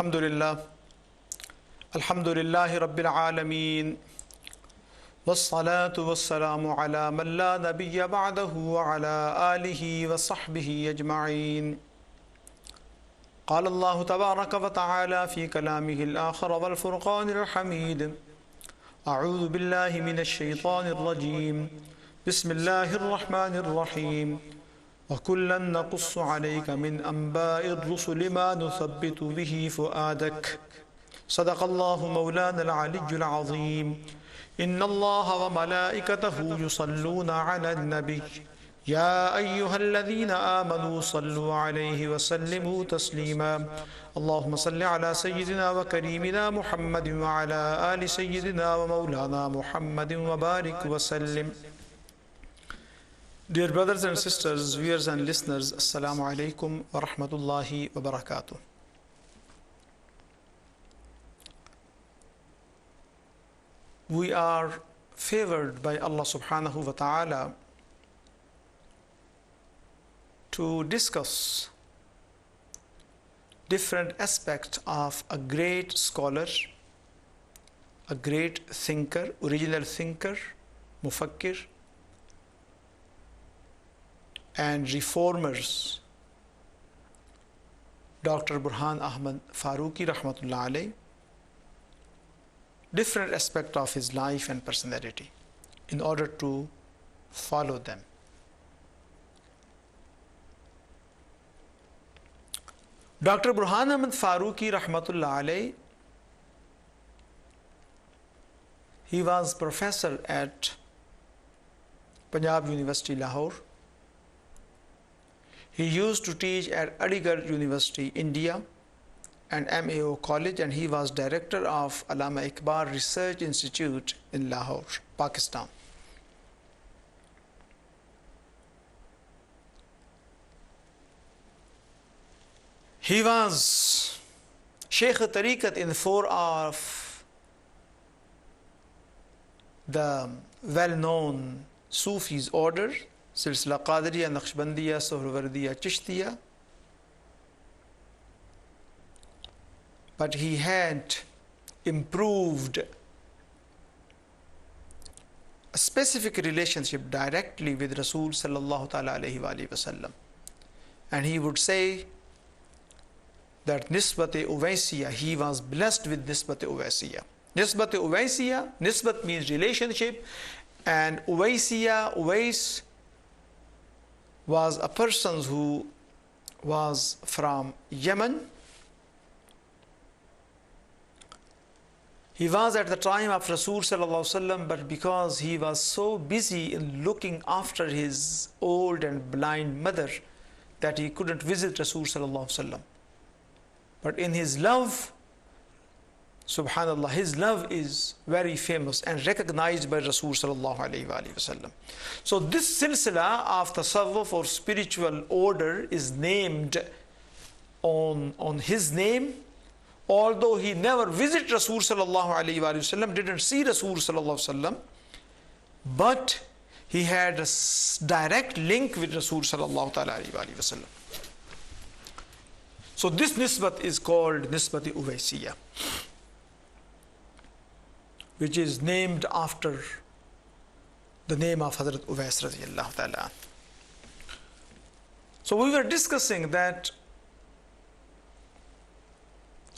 Alhamdulillah, Alhamdulillahi Rabbil Alameen, wassalatu wassalamu ala man la nabiyya ba'dahu wa ala alihi wa sahbihi ajma'een. قال الله تبارك وتعالى في كلامه الآخر والفرقان الحميد أعوذ بالله من الشيطان الرجيم بسم الله الرحمن الرحيم وكلا نقص عليك من أنباء الرسل ما نثبت به فؤادك صدق الله مولانا العلي العظيم إن الله وملائكته يصلون على النبي يا أيها الذين آمنوا صلوا عليه وسلموا تسليما اللهم صل على سيدنا وكريمنا محمد وعلى آل سيدنا ومولانا محمد وبارك وسلم. Dear brothers and sisters, viewers and listeners, Assalamu alaikum wa rahmatullahi wa barakatuh. We are favored by Allah subhanahu wa ta'ala to discuss different aspects of a great scholar, a great thinker, original thinker, mufakkir, and reformers, Dr. Burhan Ahmad Farooqi rahmatullah alayh, different aspects of his life and personality in order to follow them. Dr. Burhan Ahmad Farooqi rahmatullah alayh, he was professor at Punjab University, Lahore. He used to teach at Aligarh University, India, and MAO College, and he was director of Allama Iqbal Research Institute in Lahore, Pakistan. He was Sheikh Tariqat in 4 of the well-known Sufis order, Silsila Qadiriya, Naqshbandiya, Suhrawardiya, Chishtiya. But he had improved a specific relationship directly with Rasul sallallahu ta'ala alayhi wa sallam. And he would say that Nisbat-e Uwaisiyya, he was blessed with Nisbat-e Uwaisiyya. Nisbat-e Uwaisiyya, Nisbat means relationship, and Uwaisiyya, Uwais was a person who was from Yemen. He was at the time of Rasul sallallahu alaihi wasallam, but because he was so busy in looking after his old and blind mother that he couldn't visit Rasul sallallahu alaihi wasallam. But in his love, subhanallah, his love is very famous and recognized by Rasul sallallahu alaihi wasallam. So this silsila of tasawwuf or spiritual order is named on his name, although he never visited Rasul sallallahu alaihi wasallam, didn't see Rasul sallallahu alaihi wasallam, but he had a direct link with Rasul sallallahu alaihi wasallam. So this nisbat is called Nisbat-e Uwaisiyya, which is named after the name of Hazrat Uwais radiyallahu ta'ala. So we were discussing that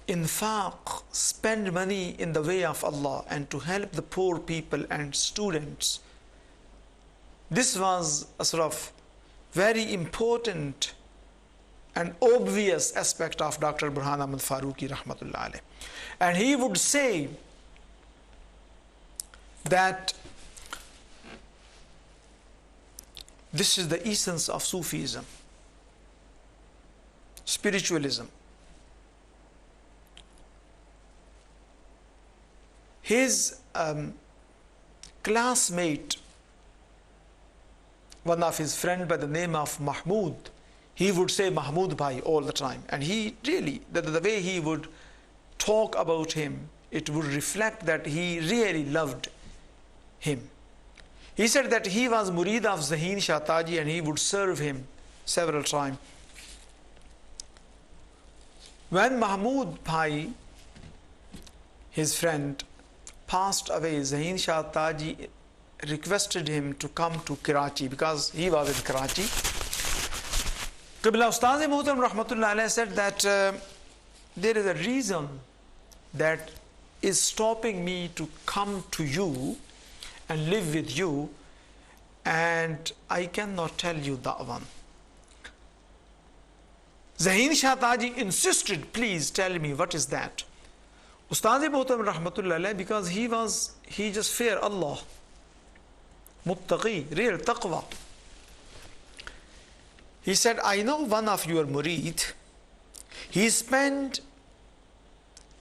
infaq, spend money in the way of Allah and to help the poor people and students. This was a sort of very important and obvious aspect of Dr. Burhan Ahmad Farooqi rahmatullah alayh. And he would say that this is the essence of Sufism, spiritualism. His classmate, one of his friend by the name of Mahmoud, he would say Mahmoud Bhai all the time. And he really, the way he would talk about him, it would reflect that he really loved him. He said that he was murid of Zahin Shah Taji and he would serve him several times. When Mahmood Bhai, his friend, passed away, Zahin Shah Taji requested him to come to Karachi because he was in Karachi. Qibla Ustaz Muhtaram Rahmatullah Alayhi said that there is a reason that is stopping me to come to you and live with you, and I cannot tell you that one. Zahin Shah Taji insisted, please tell me what is that. Ustaz Muhtaram Rahmatullah Alayhi, because he just fear Allah, muttaqi, real taqwa. He said, I know one of your murid, he spent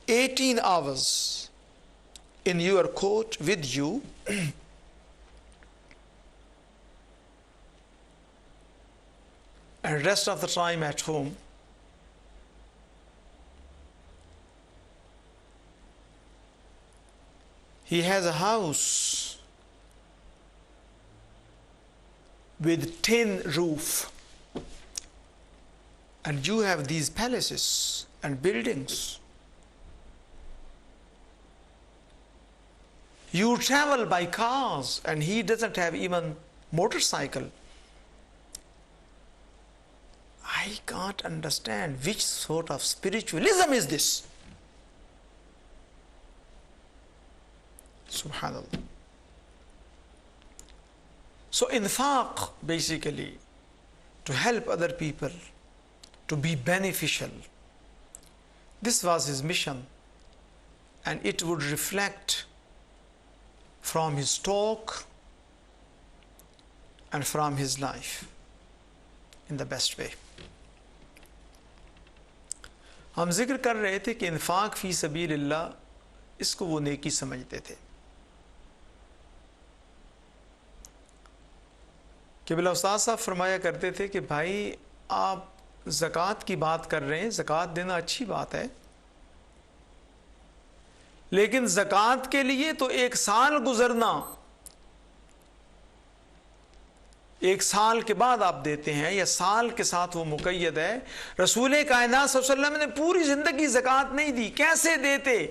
18 hours in your court with you and rest of the time at home. He has a house with tin roof, and you have these palaces and buildings. You travel by cars, and he doesn't have even motorcycle. I can't understand which sort of spiritualism is this. Subhanallah. So infaq, basically, to help other people, to be beneficial. This was his mission, and it would reflect from his talk and from his life in the best way. ہم ذکر کر رہے تھے کہ انفاق فی سبیل اللہ اس کو وہ نیکی سمجھتے تھے. قبلہ استاد صاحب فرمایا کرتے تھے کہ بھائی آپ زکوٰۃ کی بات کر رہے ہیں، زکوٰۃ دینا اچھی بات ہے، لیکن زکوٰۃ کے لیے تو 1 سال گزرنا، 1 سال کے بعد آپ دیتے ہیں یا سال کے ساتھ وہ مقید ہے. رسول کائنات صلی اللہ علیہ وسلم نے پوری زندگی زکوٰۃ نہیں دی. کیسے دیتے؟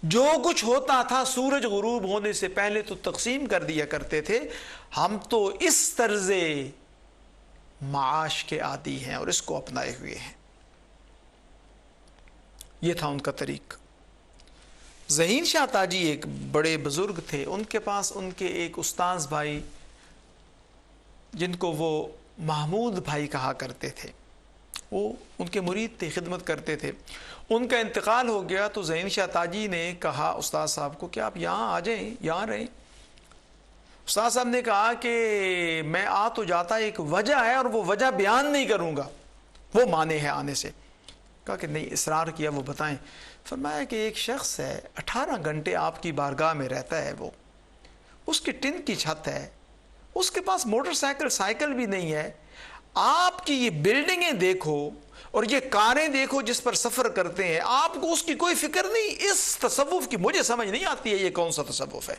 جو کچھ ہوتا تھا سورج غروب ہونے سے پہلے تو تقسیم کر دیا کرتے تھے. ہم تو اس طرز معاش کے عادی ہیں اور اس کو اپنائے ہوئے ہیں. یہ تھا ان کا طریق. ذہین شاہ تاجی ایک بڑے بزرگ تھے. ان کے پاس ان کے ایک استاذ بھائی جن کو وہ محمود بھائی کہا کرتے تھے، وہ ان کے مرید تھے، خدمت کرتے تھے. ان کا انتقال ہو گیا تو ذہین شاہ تاجی نے کہا استاد صاحب کو کہ آپ یہاں آ جائیں، یہاں رہیں. استاد صاحب نے کہا کہ میں آ تو جاتا، ایک وجہ ہے اور وہ وجہ بیان نہیں کروں گا، وہ مانے ہے آنے سے. کہا کہ نہیں، اصرار کیا، وہ بتائیں. فرمایا کہ ایک شخص ہے 18 گھنٹے آپ کی بارگاہ میں رہتا ہے، وہ اس کی ٹن کی چھت ہے، اس کے پاس موٹر سائیکل بھی نہیں ہے. آپ کی یہ بلڈنگیں دیکھو اور یہ کاریں دیکھو جس پر سفر کرتے ہیں، آپ کو اس کی کوئی فکر نہیں. اس تصوف کی مجھے سمجھ نہیں آتی ہے، یہ کون سا تصوف ہے.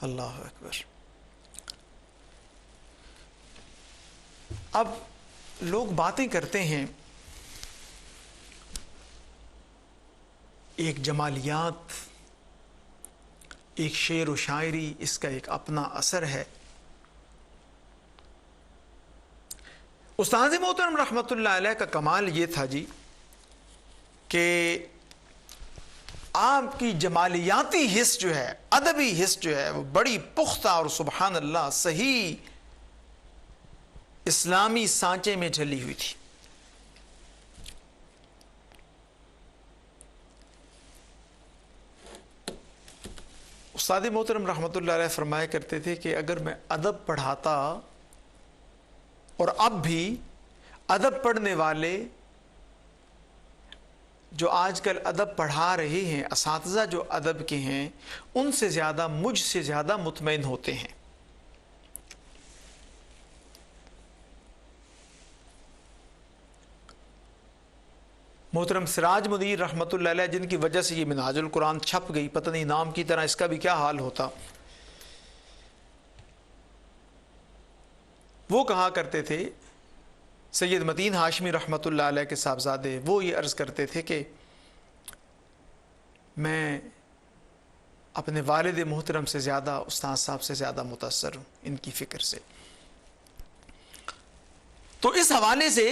اللہ اکبر. اب لوگ باتیں کرتے ہیں، ایک جمالیات، ایک شعر و شاعری، اس کا ایک اپنا اثر ہے. استاد محترم رحمۃ اللہ علیہ کا کمال یہ تھا جی کہ آپ کی جمالیاتی حس جو ہے، ادبی حس جو ہے، وہ بڑی پختہ اور سبحان اللہ صحیح اسلامی سانچے میں ڈھلی ہوئی تھی. استاد محترم رحمۃ اللہ علیہ فرمایا کرتے تھے کہ اگر میں ادب پڑھاتا، اور اب بھی ادب پڑھنے والے جو آج کل ادب پڑھا رہے ہیں، اساتذہ جو ادب کے ہیں، ان سے زیادہ، مجھ سے زیادہ مطمئن ہوتے ہیں. محترم سراج منیر رحمۃ اللہ علیہ، جن کی وجہ سے یہ منہاج القرآن چھپ گئی، پتہ نہیں نام کی طرح اس کا بھی کیا حال ہوتا، وہ کہا کرتے تھے سید متین ہاشمی رحمۃ اللہ علیہ کے صاحبزادے، وہ یہ عرض کرتے تھے کہ میں اپنے والد محترم سے زیادہ استاد صاحب سے زیادہ متاثر ہوں ان کی فکر سے۔ تو اس حوالے سے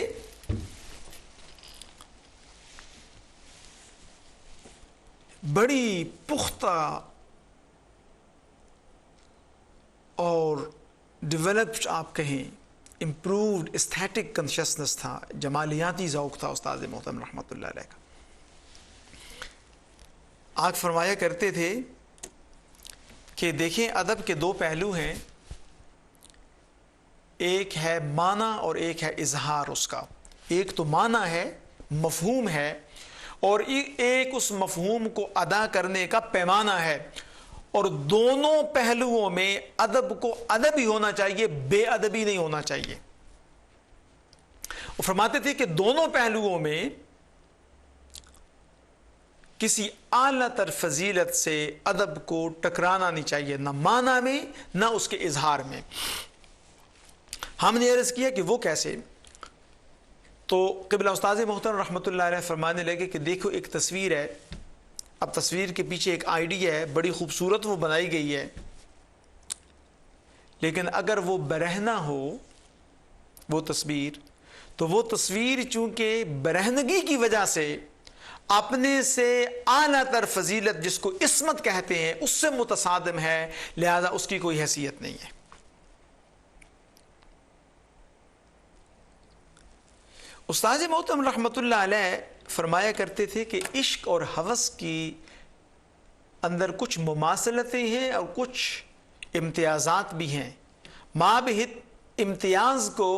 بڑی پختہ اور ڈیولپڈ آپ کہیں امپرووڈ استھیٹک کنشسنس تھا، جمالیاتی ذوق تھا استاد محترم رحمۃ اللہ علیہ کا۔ آپ فرمایا کرتے تھے کہ دیکھیں ادب کے دو پہلو ہیں، ایک ہے معنی اور ایک ہے اظہار اس کا۔ ایک تو معنی ہے، مفہوم ہے، اور ایک اس مفہوم کو ادا کرنے کا پیمانہ ہے، اور دونوں پہلوؤں میں ادب کو ادب ہی ہونا چاہیے، بے ادبی نہیں ہونا چاہیے۔ وہ فرماتے تھے کہ دونوں پہلوؤں میں کسی اعلیٰ تر فضیلت سے ادب کو ٹکرانا نہیں چاہیے، نہ معنی میں نہ اس کے اظہار میں۔ ہم نے عرض کیا کہ وہ کیسے؟ تو قبلہ استاذ محترم رحمۃ اللہ علیہ فرمانے لگے کہ دیکھو ایک تصویر ہے، اب تصویر کے پیچھے ایک آئیڈیا ہے، بڑی خوبصورت وہ بنائی گئی ہے، لیکن اگر وہ برہنہ ہو وہ تصویر، تو وہ تصویر چونکہ برہنگی کی وجہ سے اپنے سے اعلیٰ تر فضیلت جس کو عصمت کہتے ہیں اس سے متصادم ہے، لہذا اس کی کوئی حیثیت نہیں ہے۔ استاد محترم رحمۃ اللہ علیہ فرمایا کرتے تھے کہ عشق اور ہوس کی اندر کچھ مماثلتیں ہیں اور کچھ امتیازات بھی ہیں، مابہت امتیاز کو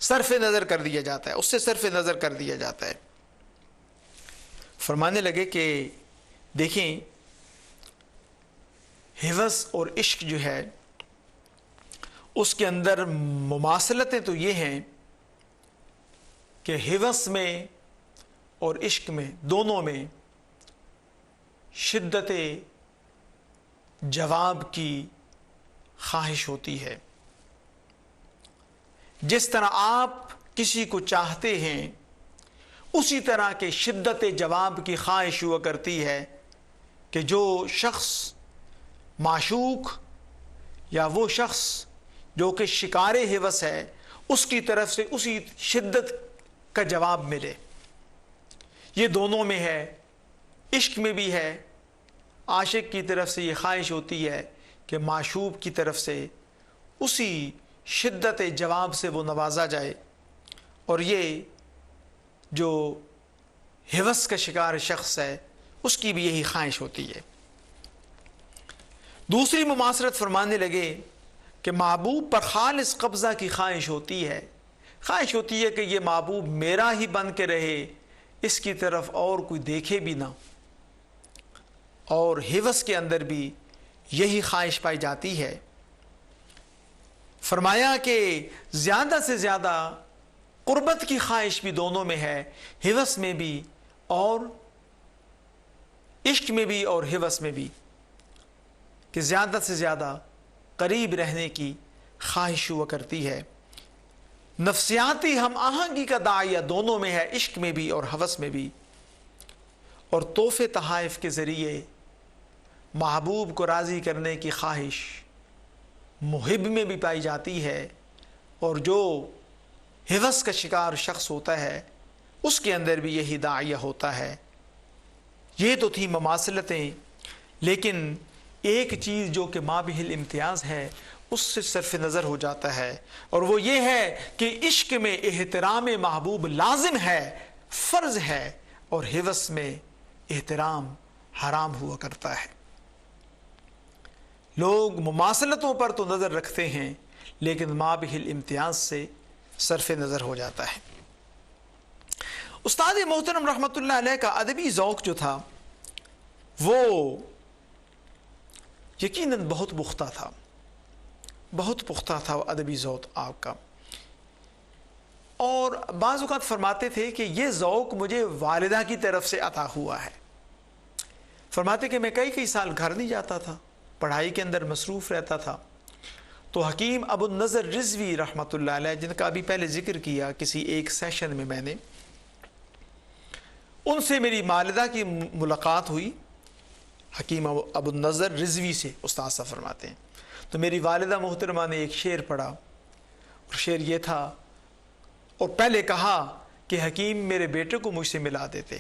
صرف نظر کر دیا جاتا ہے، اس سے صرف نظر کر دیا جاتا ہے۔ فرمانے لگے کہ دیکھیں ہوس اور عشق جو ہے اس کے اندر مماثلتیں تو یہ ہیں کہ ہوس میں اور عشق میں دونوں میں شدت جواب کی خواہش ہوتی ہے۔ جس طرح آپ کسی کو چاہتے ہیں اسی طرح کے شدت جواب کی خواہش ہوا کرتی ہے کہ جو شخص معشوق یا وہ شخص جو کہ شکار ہوس ہے اس کی طرف سے اسی شدت کا جواب ملے۔ یہ دونوں میں ہے، عشق میں بھی ہے، عاشق کی طرف سے یہ خواہش ہوتی ہے کہ معشوق کی طرف سے اسی شدت جواب سے وہ نوازا جائے، اور یہ جو ہوس کا شکار شخص ہے اس کی بھی یہی خواہش ہوتی ہے۔ دوسری مماثلت فرمانے لگے کہ محبوب پر خالص قبضہ کی خواہش ہوتی ہے، خواہش ہوتی ہے کہ یہ محبوب میرا ہی بن کے رہے، اس کی طرف اور کوئی دیکھے بھی نہ، اور ہوس کے اندر بھی یہی خواہش پائی جاتی ہے۔ فرمایا کہ زیادہ سے زیادہ قربت کی خواہش بھی دونوں میں ہے، ہوس میں بھی اور عشق میں بھی اور ہوس میں بھی، کہ زیادہ سے زیادہ قریب رہنے کی خواہش ہوا کرتی ہے۔ نفسیاتی ہم آہنگی کا داعیہ دونوں میں ہے، عشق میں بھی اور ہوس میں بھی، اور تحفے تحائف کے ذریعے محبوب کو راضی کرنے کی خواہش محب میں بھی پائی جاتی ہے، اور جو ہوس کا شکار شخص ہوتا ہے اس کے اندر بھی یہی داعیہ ہوتا ہے۔ یہ تو تھی مماثلتیں، لیکن ایک چیز جو کہ مابہل امتیاز ہے اس سے صرف نظر ہو جاتا ہے، اور وہ یہ ہے کہ عشق میں احترام محبوب لازم ہے، فرض ہے، اور ہوس میں احترام حرام ہوا کرتا ہے۔ لوگ مماثلتوں پر تو نظر رکھتے ہیں لیکن مابہل امتیاز سے صرف نظر ہو جاتا ہے۔ استاد محترم رحمۃ اللہ علیہ کا ادبی ذوق جو تھا وہ یقیناً بہت پختہ تھا، بہت پختہ تھا وہ ادبی ذوق آپ کا، اور بعض اوقات فرماتے تھے کہ یہ ذوق مجھے والدہ کی طرف سے عطا ہوا ہے۔ فرماتے کہ میں کئی سال گھر نہیں جاتا تھا، پڑھائی کے اندر مصروف رہتا تھا، تو حکیم ابو النضر رضوی رحمۃ اللہ علیہ، جن کا ابھی پہلے ذکر کیا کسی ایک سیشن میں نے، ان سے میری والدہ کی ملاقات ہوئی، حکیم ابو النضر رضوی سے، استاد صاحب فرماتے ہیں۔ تو میری والدہ محترمہ نے ایک شعر پڑھا، اور شعر یہ تھا، اور پہلے کہا کہ حکیم میرے بیٹے کو مجھ سے ملا دیتے،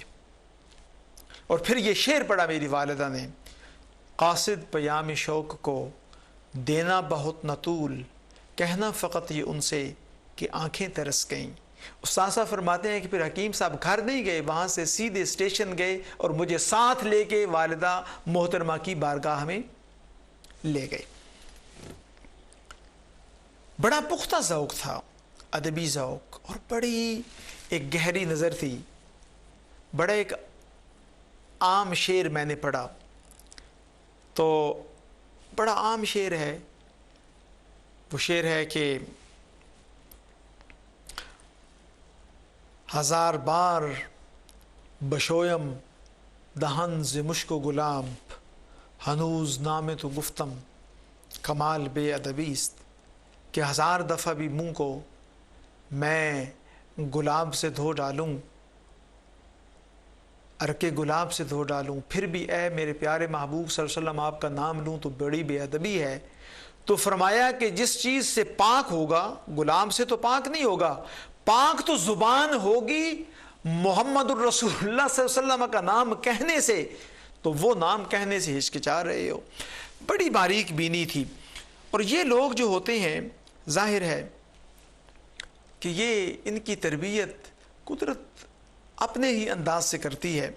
اور پھر یہ شعر پڑھا میری والدہ نے، قاصد پیام شوق کو دینا بہت نہ طول، کہنا فقط یہ ان سے کہ آنکھیں ترس گئیں۔ استاد صاحب فرماتے ہیں کہ پھر حکیم صاحب گھر نہیں گئے، وہاں سے سیدھے اسٹیشن گئے اور مجھے ساتھ لے کے والدہ محترمہ کی بارگاہ میں لے گئے۔ بڑا پختہ ذوق تھا، ادبی ذوق، اور بڑی ایک گہری نظر تھی۔ بڑا ایک عام شعر میں نے پڑھا، تو بڑا عام شعر ہے، وہ شعر ہے کہ ہزار بار بشویم دہن ز مشک و گلاب، ہنوز نام تو گفتم کمال بے ادبی است، کہ ہزار دفعہ بھی منہ کو میں گلاب سے دھو ڈالوں، عرق گلاب سے دھو ڈالوں، پھر بھی اے میرے پیارے محبوب صلی اللہ علیہ وسلم آپ کا نام لوں تو بڑی بے ادبی ہے۔ تو فرمایا کہ جس چیز سے پاک ہوگا، گلاب سے تو پاک نہیں ہوگا، پاک تو زبان ہوگی محمد الرسول اللہ صلی اللہ علیہ وسلم کا نام کہنے سے، تو وہ نام کہنے سے ہچکچا رہے ہو۔ بڑی باریک بینی تھی۔ اور یہ لوگ جو ہوتے ہیں، ظاہر ہے کہ یہ ان کی تربیت قدرت اپنے ہی انداز سے کرتی ہے۔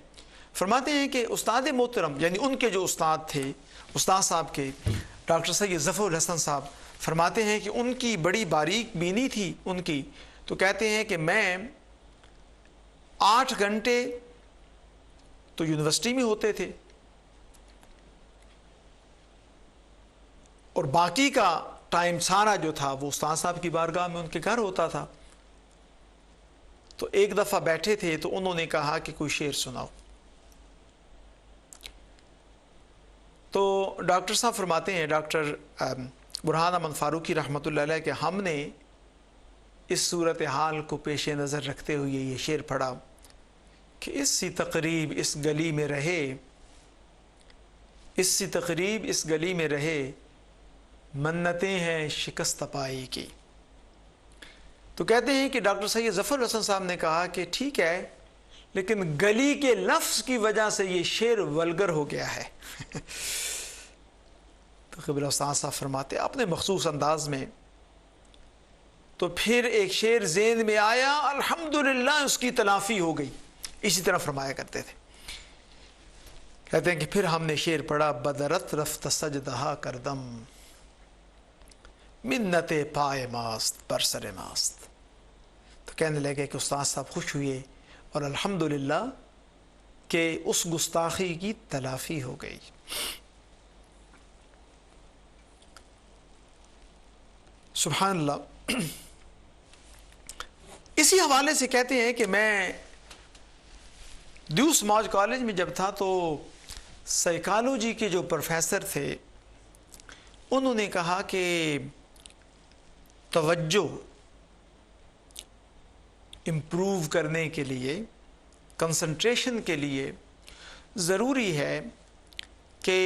فرماتے ہیں کہ استاد محترم، یعنی ان کے جو استاد تھے، استاد صاحب کے ڈاکٹر سید ظفر الحسن صاحب، فرماتے ہیں کہ ان کی بڑی باریک بینی تھی ان کی، تو کہتے ہیں کہ میں 8 گھنٹے تو یونیورسٹی میں ہوتے تھے، اور باقی کا ٹائم سارا جو تھا وہ استاد صاحب کی بارگاہ میں ان کے گھر ہوتا تھا۔ تو ایک دفعہ بیٹھے تھے تو انہوں نے کہا کہ کوئی شعر سناؤ۔ تو ڈاکٹر صاحب فرماتے ہیں، ڈاکٹر برہان احمد فاروقی رحمۃ اللہ علیہ، کہ ہم نے اس صورتحال کو پیش نظر رکھتے ہوئے یہ شعر پڑھا کہ اس سی تقریب اس گلی میں رہے، اس سی تقریب اس گلی میں رہے، منتیں ہیں شکست پائی کی۔ تو کہتے ہیں کہ ڈاکٹر سید ظفر الحسن صاحب نے کہا کہ ٹھیک ہے، لیکن گلی کے لفظ کی وجہ سے یہ شعر ولگر ہو گیا ہے۔ تو قبلہ استاد صاحب فرماتے اپنے مخصوص انداز میں، تو پھر ایک شعر ذہن میں آیا، الحمدللہ اس کی تلافی ہو گئی، اسی طرح فرمایا کرتے تھے۔ کہتے ہیں کہ پھر ہم نے شعر پڑھا، بدرت رفت سجدہ کردم، منت پائے ماست بر سر ماست۔ تو کہنے لگے کہ استاد صاحب خوش ہوئے، اور الحمدللہ کہ اس گستاخی کی تلافی ہو گئی۔ سبحان اللہ۔ اسی حوالے سے کہتے ہیں کہ میں دیوس ماج کالج میں جب تھا تو سائیکالوجی کے جو پروفیسر تھے، انہوں نے کہا کہ توجہ امپروو کرنے کے لیے، کنسنٹریشن کے لیے ضروری ہے کہ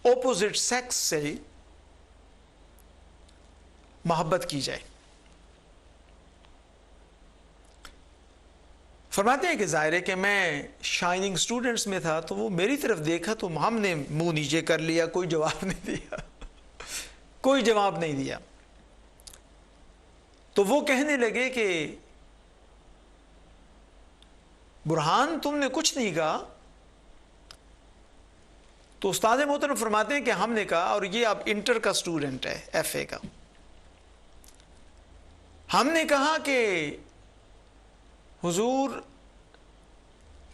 اپوزٹ سیکس سے محبت کی جائے۔ فرماتے ہیں کہ ظاہر ہے کہ میں شائننگ سٹوڈنٹس میں تھا، تو وہ میری طرف دیکھا تو ہم نے منہ نیچے کر لیا، کوئی جواب نہیں دیا، کوئی جواب نہیں دیا۔ تو وہ کہنے لگے کہ برہان تم نے کچھ نہیں کہا۔ تو استاد محترم فرماتے ہیں کہ ہم نے کہا، اور یہ اب انٹر کا سٹوڈنٹ ہے، ایف اے کا، ہم نے کہا کہ حضور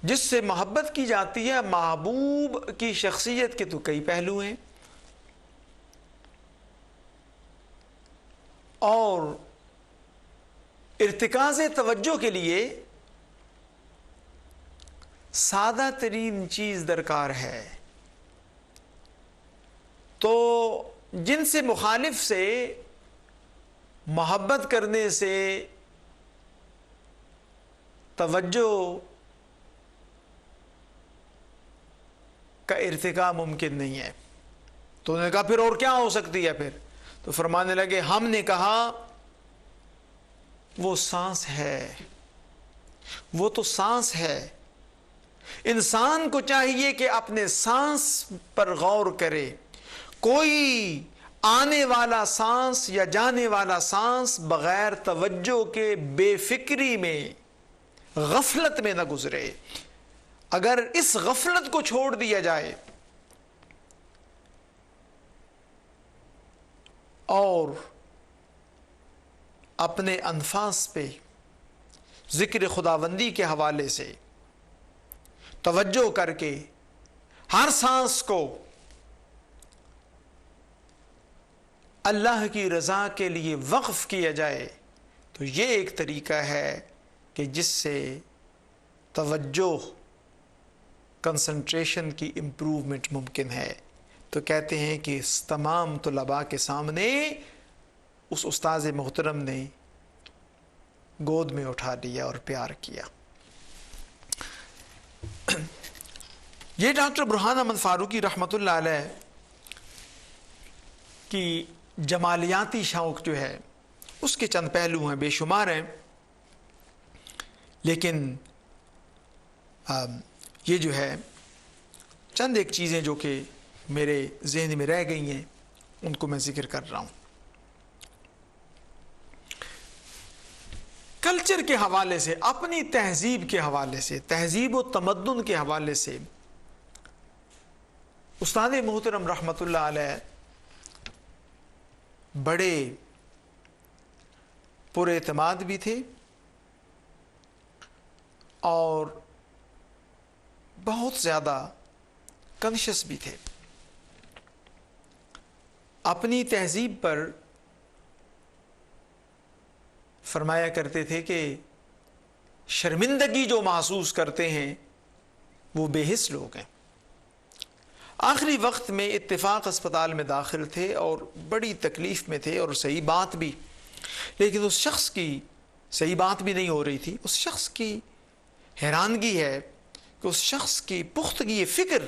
جس سے محبت کی جاتی ہے، محبوب کی شخصیت کے تو کئی پہلو ہیں، اور ارتکاز توجہ کے لیے سادہ ترین چیز درکار ہے۔ تو جن سے مخالف سے محبت کرنے سے توجہ کا ارتقاء ممکن نہیں ہے. تو انہوں نے کہا پھر اور کیا ہو سکتی ہے؟ پھر تو فرمانے لگے ہم نے کہا وہ سانس ہے، وہ تو سانس ہے. انسان کو چاہیے کہ اپنے سانس پر غور کرے. کوئی آنے والا سانس یا جانے والا سانس بغیر توجہ کے بے فکری میں غفلت میں نہ گزرے. اگر اس غفلت کو چھوڑ دیا جائے اور اپنے انفاس پہ ذکر خداوندی کے حوالے سے توجہ کر کے ہر سانس کو اللہ کی رضا کے لیے وقف کیا جائے تو یہ ایک طریقہ ہے کہ جس سے توجہ کنسنٹریشن کی امپروومنٹ ممکن ہے. تو کہتے ہیں کہ اس تمام طلباء کے سامنے اس استاذ محترم نے گود میں اٹھا لیا اور پیار کیا. یہ ڈاکٹر برہان احمد فاروقی رحمۃ اللہ علیہ کی جمالیاتی شوق جو ہے اس کے چند پہلو ہیں، بے شمار ہیں، لیکن یہ جو ہے چند ایک چیزیں جو کہ میرے ذہن میں رہ گئی ہیں ان کو میں ذکر کر رہا ہوں. کلچر کے حوالے سے، اپنی تہذیب کے حوالے سے، تہذیب و تمدن کے حوالے سے استاد محترم رحمۃ اللہ علیہ بڑے پر اعتماد بھی تھے اور بہت زیادہ کانشیس بھی تھے. اپنی تہذیب پر فرمایا کرتے تھے کہ شرمندگی جو محسوس کرتے ہیں وہ بے حس لوگ ہیں. آخری وقت میں اتفاق اسپتال میں داخل تھے اور بڑی تکلیف میں تھے، اور صحیح بات بھی، لیکن اس شخص کی صحیح بات بھی نہیں ہو رہی تھی. اس شخص کی حیرانگی ہے کہ اس شخص کی پختگی فکر.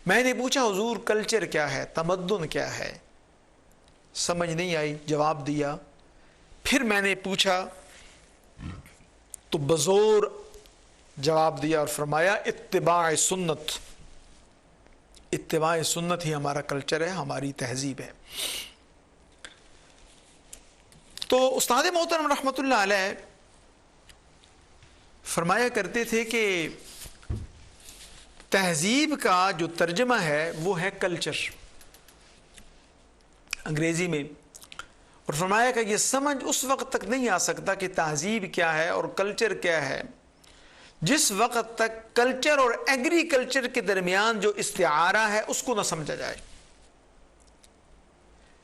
میں نے پوچھا حضور کلچر کیا ہے، تمدن کیا ہے؟ سمجھ نہیں آئی، جواب دیا. پھر میں نے پوچھا تو بزور جواب دیا اور فرمایا اتباع سنت. اتباع سنت ہی ہمارا کلچر ہے، ہماری تہذیب ہے. تو استاد محترم رحمۃ اللہ علیہ فرمایا کرتے تھے کہ تہذیب کا جو ترجمہ ہے وہ ہے کلچر انگریزی میں، اور فرمایا کہ یہ سمجھ اس وقت تک نہیں آ سکتا کہ تہذیب کیا ہے اور کلچر کیا ہے جس وقت تک کلچر اور ایگریکلچر کے درمیان جو استعارہ ہے اس کو نہ سمجھا جائے.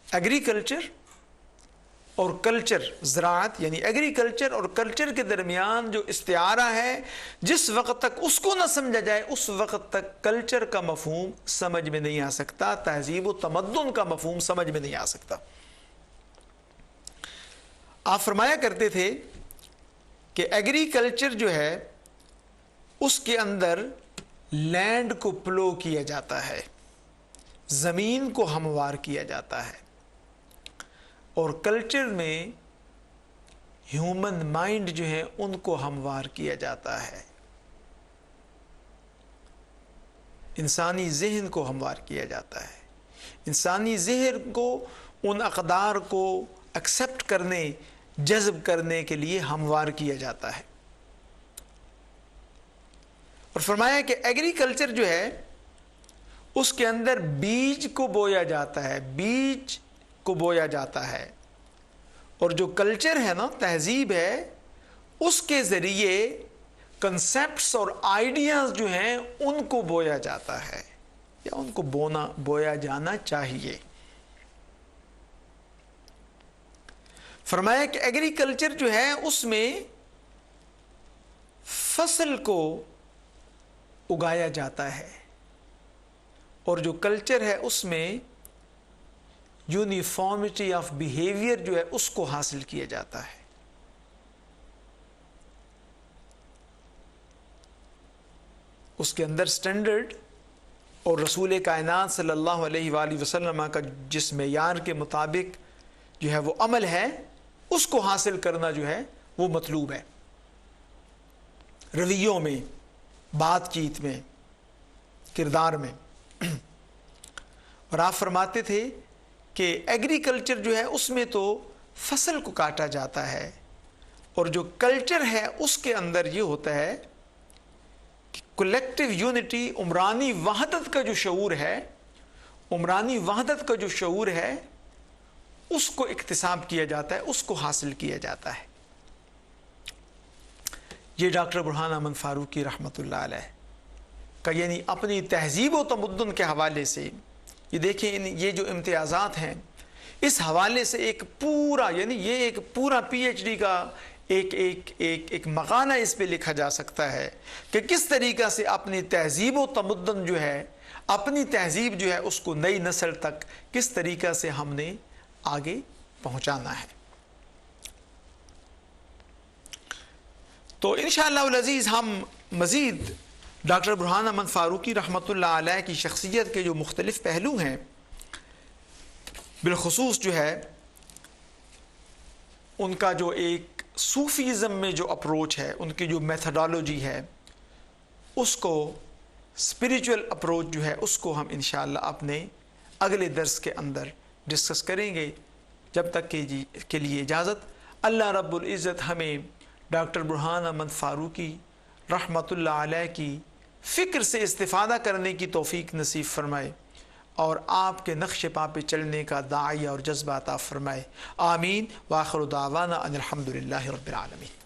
ایگریکلچر اور کلچر، زراعت یعنی ایگریکلچر اور کلچر کے درمیان جو استعارہ ہے، جس وقت تک اس کو نہ سمجھا جائے اس وقت تک کلچر کا مفہوم سمجھ میں نہیں آ سکتا، تہذیب و تمدن کا مفہوم سمجھ میں نہیں آ سکتا. آپ فرمایا کرتے تھے کہ ایگریکلچر جو ہے اس کے اندر لینڈ کو پلو کیا جاتا ہے، زمین کو ہموار کیا جاتا ہے، اور کلچر میں ہیومن مائنڈ جو ہے ان کو ہموار کیا جاتا ہے، انسانی ذہن کو ہموار کیا جاتا ہے. انسانی ذہن کو ان اقدار کو ایکسیپٹ کرنے، جذب کرنے کے لیے ہموار کیا جاتا ہے. اور فرمایا کہ ایگریکلچر جو ہے اس کے اندر بیج کو بویا جاتا ہے، بیج کو بویا جاتا ہے، اور جو کلچر ہے نا، تہذیب ہے، اس کے ذریعے کنسیپٹس اور آئیڈیاز جو ہیں ان کو بویا جاتا ہے یا ان کو بویا جانا چاہیے. فرمایا کہ ایگریکلچر جو ہے اس میں فصل کو اگایا جاتا ہے، اور جو کلچر ہے اس میں یونیفارمٹی آف بیہیویئر جو ہے اس کو حاصل کیا جاتا ہے. اس کے اندر سٹینڈرڈ اور رسول کائنات صلی اللہ علیہ وآلہ وسلم کا جس معیار کے مطابق جو ہے وہ عمل ہے اس کو حاصل کرنا جو ہے وہ مطلوب ہے. رویوں میں، بات چیت میں، کردار میں. اور آپ فرماتے تھے کہ ایگریکلچر جو ہے اس میں تو فصل کو کاٹا جاتا ہے، اور جو کلچر ہے اس کے اندر یہ ہوتا ہے کہ کلیکٹیو یونٹی، عمرانی وحدت کا جو شعور ہے، عمرانی وحدت کا جو شعور ہے اس کو اکتساب کیا جاتا ہے، اس کو حاصل کیا جاتا ہے. یہ ڈاکٹر برہان احمد فاروقی رحمۃ اللہ علیہ کا یعنی اپنی تہذیب و تمدن کے حوالے سے یہ دیکھیں یہ جو امتیازات ہیں اس حوالے سے ایک پورا یعنی یہ ایک پورا پی ایچ ڈی کا ایک مقالہ اس پہ لکھا جا سکتا ہے کہ کس طریقہ سے اپنی تہذیب و تمدن جو ہے، اپنی تہذیب جو ہے اس کو نئی نسل تک کس طریقہ سے ہم نے آگے پہنچانا ہے. تو انشاءاللہ العزیز ہم مزید ڈاکٹر برہان احمد فاروقی رحمۃ اللہ علیہ کی شخصیت کے جو مختلف پہلو ہیں، بالخصوص جو ہے ان کا جو ایک صوفیزم میں جو اپروچ ہے، ان کی جو میتھڈالوجی ہے، اس کو اسپریچول اپروچ جو ہے اس کو ہم انشاءاللہ اپنے اگلے درس کے اندر ڈسکس کریں گے. جب تک کے لیے اجازت. اللہ رب العزت ہمیں ڈاکٹر برہان احمد فاروقی رحمۃ اللہ علیہ کی فکر سے استفادہ کرنے کی توفیق نصیب فرمائے اور آپ کے نقش پا پہ چلنے کا داعیہ اور جذبہ عطا فرمائے. آمین. وآخر دعوانا ان الحمد للہ رب العالمین.